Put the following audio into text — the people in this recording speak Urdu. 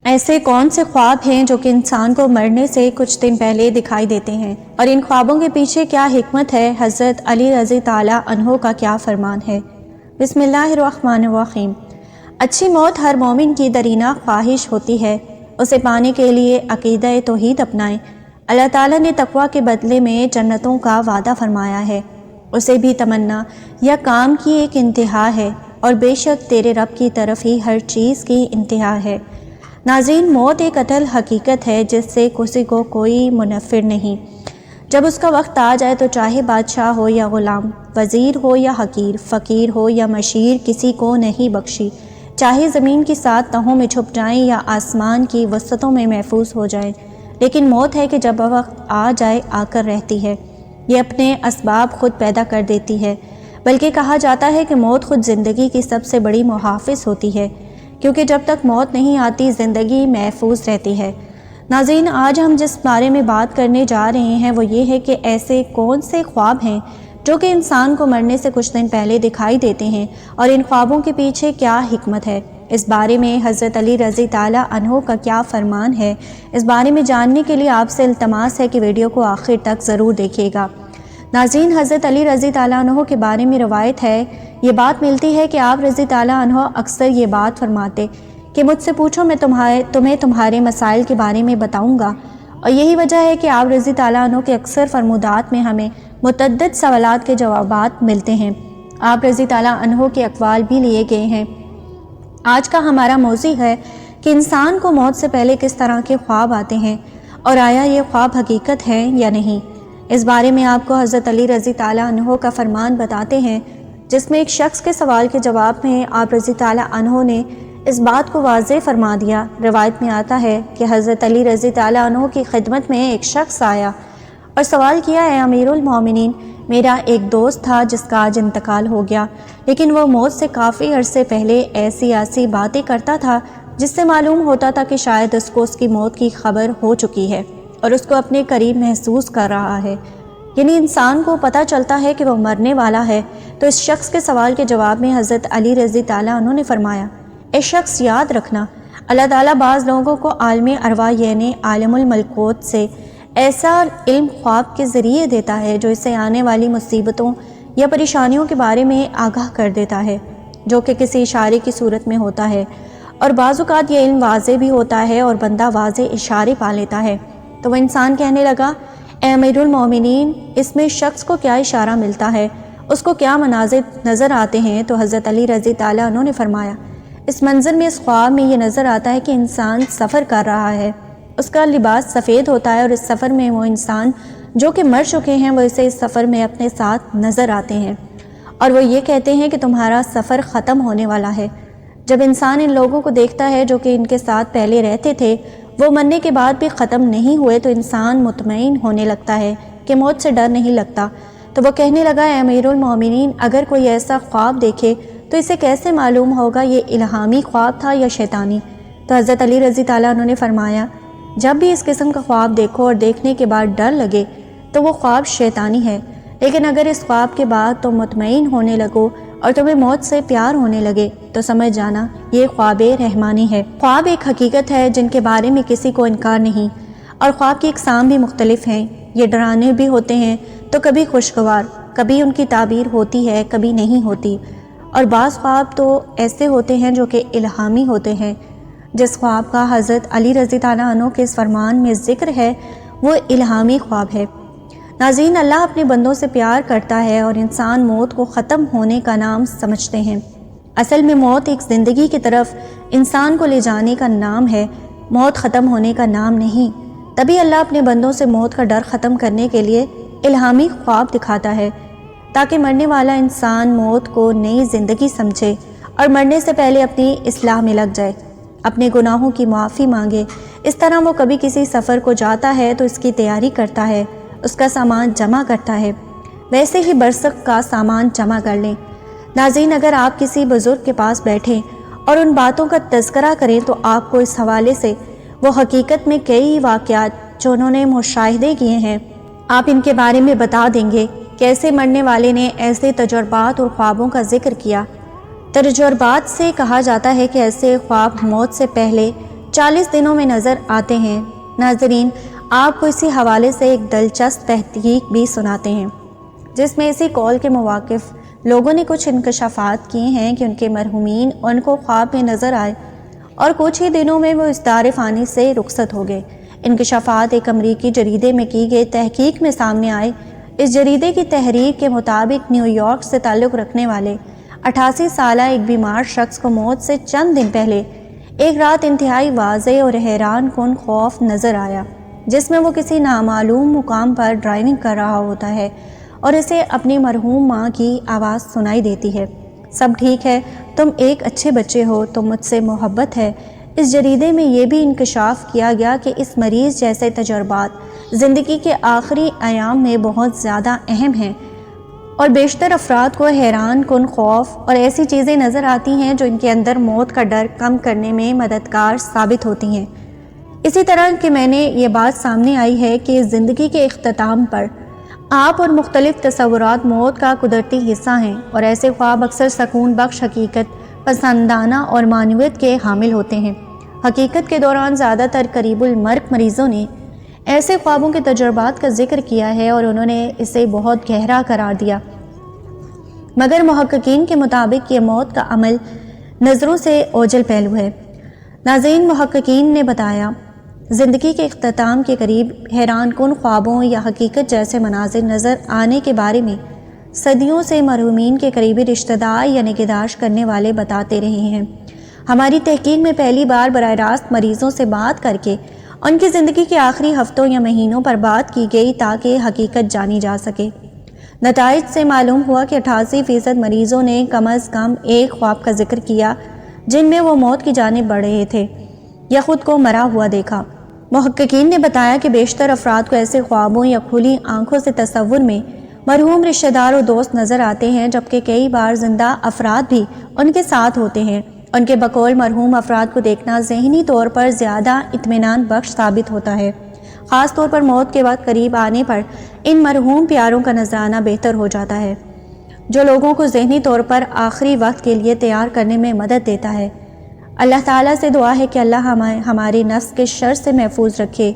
ایسے کون سے خواب ہیں جو کہ انسان کو مرنے سے کچھ دن پہلے دکھائی دیتے ہیں، اور ان خوابوں کے پیچھے کیا حکمت ہے؟ حضرت علی رضی تعالیٰ عنہ کا کیا فرمان ہے؟ بسم اللہ الرحمن الرحیم۔ اچھی موت ہر مومن کی درینہ خواہش ہوتی ہے، اسے پانے کے لیے عقیدہ توحید اپنائیں۔ اللہ تعالیٰ نے تقویٰ کے بدلے میں جنتوں کا وعدہ فرمایا ہے، اسے بھی تمنا یا کام کی ایک انتہا ہے، اور بے شک تیرے رب کی طرف ہی ہر چیز کی انتہا ہے۔ ناظرین، موت ایک اٹل حقیقت ہے جس سے کسی کو کوئی منفر نہیں۔ جب اس کا وقت آ جائے تو چاہے بادشاہ ہو یا غلام، وزیر ہو یا حقیر، فقیر ہو یا مشیر، کسی کو نہیں بخشی، چاہے زمین کی 7 تہوں میں چھپ جائیں یا آسمان کی وسطوں میں محفوظ ہو جائیں، لیکن موت ہے کہ جب وقت آ جائے آ کر رہتی ہے۔ یہ اپنے اسباب خود پیدا کر دیتی ہے، بلکہ کہا جاتا ہے کہ موت خود زندگی کی سب سے بڑی محافظ ہوتی ہے، کیونکہ جب تک موت نہیں آتی زندگی محفوظ رہتی ہے۔ ناظرین، آج ہم جس بارے میں بات کرنے جا رہے ہیں وہ یہ ہے کہ ایسے کون سے خواب ہیں جو کہ انسان کو مرنے سے کچھ دن پہلے دکھائی دیتے ہیں، اور ان خوابوں کے پیچھے کیا حکمت ہے؟ اس بارے میں حضرت علی رضی تعالیٰ عنہ کا کیا فرمان ہے؟ اس بارے میں جاننے کے لیے آپ سے التماس ہے کہ ویڈیو کو آخر تک ضرور دیکھیے گا۔ ناظرین، حضرت علی رضی تعالیٰ عنہ کے بارے میں روایت ہے، یہ بات ملتی ہے کہ آپ رضی تعالیٰ عنہ اکثر یہ بات فرماتے کہ مجھ سے پوچھو، میں تمہیں تمہارے مسائل کے بارے میں بتاؤں گا، اور یہی وجہ ہے کہ آپ رضی تعالیٰ عنہ کے اکثر فرمودات میں ہمیں متعدد سوالات کے جوابات ملتے ہیں۔ آپ رضی تعالیٰ عنہ کے اقوال بھی لیے گئے ہیں۔ آج کا ہمارا موضوع ہے کہ انسان کو موت سے پہلے کس طرح کے خواب آتے ہیں، اور آیا یہ خواب حقیقت ہیں یا نہیں۔ اس بارے میں آپ کو حضرت علی رضی تعالیٰ عنہ کا فرمان بتاتے ہیں، جس میں ایک شخص کے سوال کے جواب میں آپ رضی تعالیٰ عنہ نے اس بات کو واضح فرما دیا۔ روایت میں آتا ہے کہ حضرت علی رضی تعالیٰ عنہ کی خدمت میں ایک شخص آیا اور سوال کیا، اے امیر المومنین، میرا ایک دوست تھا جس کا آج انتقال ہو گیا، لیکن وہ موت سے کافی عرصے پہلے ایسی باتیں کرتا تھا جس سے معلوم ہوتا تھا کہ شاید اس کو اس کی موت کی خبر ہو چکی ہے اور اس کو اپنے قریب محسوس کر رہا ہے، یعنی انسان کو پتہ چلتا ہے کہ وہ مرنے والا ہے۔ تو اس شخص کے سوال کے جواب میں حضرت علی رضی تعالیٰ عنہ نے فرمایا، اے شخص، یاد رکھنا، اللہ تعالیٰ بعض لوگوں کو عالم ارواح یعنی عالم الملکوت سے ایسا علم خواب کے ذریعے دیتا ہے جو اسے آنے والی مصیبتوں یا پریشانیوں کے بارے میں آگاہ کر دیتا ہے، جو کہ کسی اشارے کی صورت میں ہوتا ہے، اور بعض اوقات یہ علم واضح بھی ہوتا ہے اور بندہ واضح اشارے پا لیتا ہے۔ تو وہ انسان کہنے لگا، اے امیر المومنین، اس میں شخص کو کیا اشارہ ملتا ہے، اس کو کیا مناظر نظر آتے ہیں؟ تو حضرت علی رضی تعالیٰ عنہ نے فرمایا، اس منظر میں، اس خواب میں یہ نظر آتا ہے کہ انسان سفر کر رہا ہے، اس کا لباس سفید ہوتا ہے، اور اس سفر میں وہ انسان جو کہ مر چکے ہیں وہ اسے اس سفر میں اپنے ساتھ نظر آتے ہیں، اور وہ یہ کہتے ہیں کہ تمہارا سفر ختم ہونے والا ہے۔ جب انسان ان لوگوں کو دیکھتا ہے جو کہ ان کے ساتھ پہلے رہتے تھے، وہ مرنے کے بعد بھی ختم نہیں ہوئے، تو انسان مطمئن ہونے لگتا ہے کہ موت سے ڈر نہیں لگتا۔ تو وہ کہنے لگا، اے امیر المومنین، اگر کوئی ایسا خواب دیکھے تو اسے کیسے معلوم ہوگا یہ الہامی خواب تھا یا شیطانی؟ تو حضرت علی رضی تعالیٰ عنہ نے فرمایا، جب بھی اس قسم کا خواب دیکھو اور دیکھنے کے بعد ڈر لگے تو وہ خواب شیطانی ہے، لیکن اگر اس خواب کے بعد تم مطمئن ہونے لگو اور تمہیں موت سے پیار ہونے لگے تو سمجھ جانا یہ خواب رحمانی ہے۔ خواب ایک حقیقت ہے جن کے بارے میں کسی کو انکار نہیں، اور خواب کی اقسام بھی مختلف ہیں۔ یہ ڈرانے بھی ہوتے ہیں تو کبھی خوشگوار، کبھی ان کی تعبیر ہوتی ہے، کبھی نہیں ہوتی، اور بعض خواب تو ایسے ہوتے ہیں جو کہ الہامی ہوتے ہیں۔ جس خواب کا حضرت علی رضی تعالیٰ عنہ کے اس فرمان میں ذکر ہے وہ الہامی خواب ہے۔ ناظرین، اللہ اپنے بندوں سے پیار کرتا ہے اور انسان موت کو ختم ہونے کا نام سمجھتے ہیں۔ اصل میں موت ایک زندگی کی طرف انسان کو لے جانے کا نام ہے، موت ختم ہونے کا نام نہیں۔ تبھی اللہ اپنے بندوں سے موت کا ڈر ختم کرنے کے لیے الہامی خواب دکھاتا ہے، تاکہ مرنے والا انسان موت کو نئی زندگی سمجھے اور مرنے سے پہلے اپنی اصلاح میں لگ جائے، اپنے گناہوں کی معافی مانگے۔ اس طرح وہ کبھی کسی سفر کو جاتا ہے تو اس کی تیاری کرتا ہے، اس کا سامان جمع کرتا ہے، ویسے ہی برزخ کا سامان جمع کر لیں۔ ناظرین، اگر آپ کسی بزرگ کے پاس بیٹھیں اور ان باتوں کا تذکرہ کریں تو آپ کو اس حوالے سے وہ حقیقت میں کئی واقعات جو انہوں نے مشاہدے کیے ہیں، آپ ان کے بارے میں بتا دیں گے۔ کیسے مرنے والے نے ایسے تجربات اور خوابوں کا ذکر کیا۔ تجربات سے کہا جاتا ہے کہ ایسے خواب موت سے پہلے 40 دنوں میں نظر آتے ہیں۔ ناظرین، آپ کو اسی حوالے سے ایک دلچسپ تحقیق بھی سناتے ہیں جس میں اسی قول کے مواقف لوگوں نے کچھ انکشافات کیے ہیں کہ ان کے مرحومین ان کو خواب میں نظر آئے اور کچھ ہی دنوں میں وہ اس دار فانی سے رخصت ہو گئے۔ انکشافات ایک امریکی جریدے میں کی گئی تحقیق میں سامنے آئے۔ اس جریدے کی تحریر کے مطابق نیو یارک سے تعلق رکھنے والے 88 سالہ ایک بیمار شخص کو موت سے چند دن پہلے ایک رات انتہائی واضح اور حیران کن خوف نظر آیا، جس میں وہ کسی نامعلوم مقام پر ڈرائیونگ کر رہا ہوتا ہے اور اسے اپنی مرحوم ماں کی آواز سنائی دیتی ہے، سب ٹھیک ہے، تم ایک اچھے بچے ہو، تم مجھ سے محبت ہے۔ اس جریدے میں یہ بھی انکشاف کیا گیا کہ اس مریض جیسے تجربات زندگی کے آخری ایام میں بہت زیادہ اہم ہیں اور بیشتر افراد کو حیران کن خوف اور ایسی چیزیں نظر آتی ہیں جو ان کے اندر موت کا ڈر کم کرنے میں مددگار ثابت ہوتی ہیں۔ اسی طرح کہ میں نے یہ بات سامنے آئی ہے کہ زندگی کے اختتام پر آپ اور مختلف تصورات موت کا قدرتی حصہ ہیں اور ایسے خواب اکثر سکون بخش، حقیقت پسندانہ اور معنویت کے حامل ہوتے ہیں۔ حقیقت کے دوران زیادہ تر قریب المرگ مریضوں نے ایسے خوابوں کے تجربات کا ذکر کیا ہے اور انہوں نے اسے بہت گہرا قرار دیا، مگر محققین کے مطابق یہ موت کا عمل نظروں سے اوجھل پہلو ہے۔ ناظرین، محققین نے بتایا زندگی کے اختتام کے قریب حیران کن خوابوں یا حقیقت جیسے مناظر نظر آنے کے بارے میں صدیوں سے مرحومین کے قریبی رشتہ دار یا نگہداشت کرنے والے بتاتے رہے ہیں۔ ہماری تحقیق میں پہلی بار براہ راست مریضوں سے بات کر کے ان کی زندگی کے آخری ہفتوں یا مہینوں پر بات کی گئی تاکہ حقیقت جانی جا سکے۔ نتائج سے معلوم ہوا کہ 88% مریضوں نے کم از کم ایک خواب کا ذکر کیا جن میں وہ موت کی جانب بڑھ رہے تھے یا خود کو مرا ہوا دیکھا۔ محققین نے بتایا کہ بیشتر افراد کو ایسے خوابوں یا کھلی آنکھوں سے تصور میں مرحوم رشتہ دار اور دوست نظر آتے ہیں، جبکہ کئی بار زندہ افراد بھی ان کے ساتھ ہوتے ہیں۔ ان کے بقول مرحوم افراد کو دیکھنا ذہنی طور پر زیادہ اطمینان بخش ثابت ہوتا ہے، خاص طور پر موت کے وقت قریب آنے پر ان مرحوم پیاروں کا نذرانہ بہتر ہو جاتا ہے، جو لوگوں کو ذہنی طور پر آخری وقت کے لیے تیار کرنے میں مدد دیتا ہے۔ اللہ تعالیٰ سے دعا ہے کہ اللہ ہمارے نفس کے شر سے محفوظ رکھے،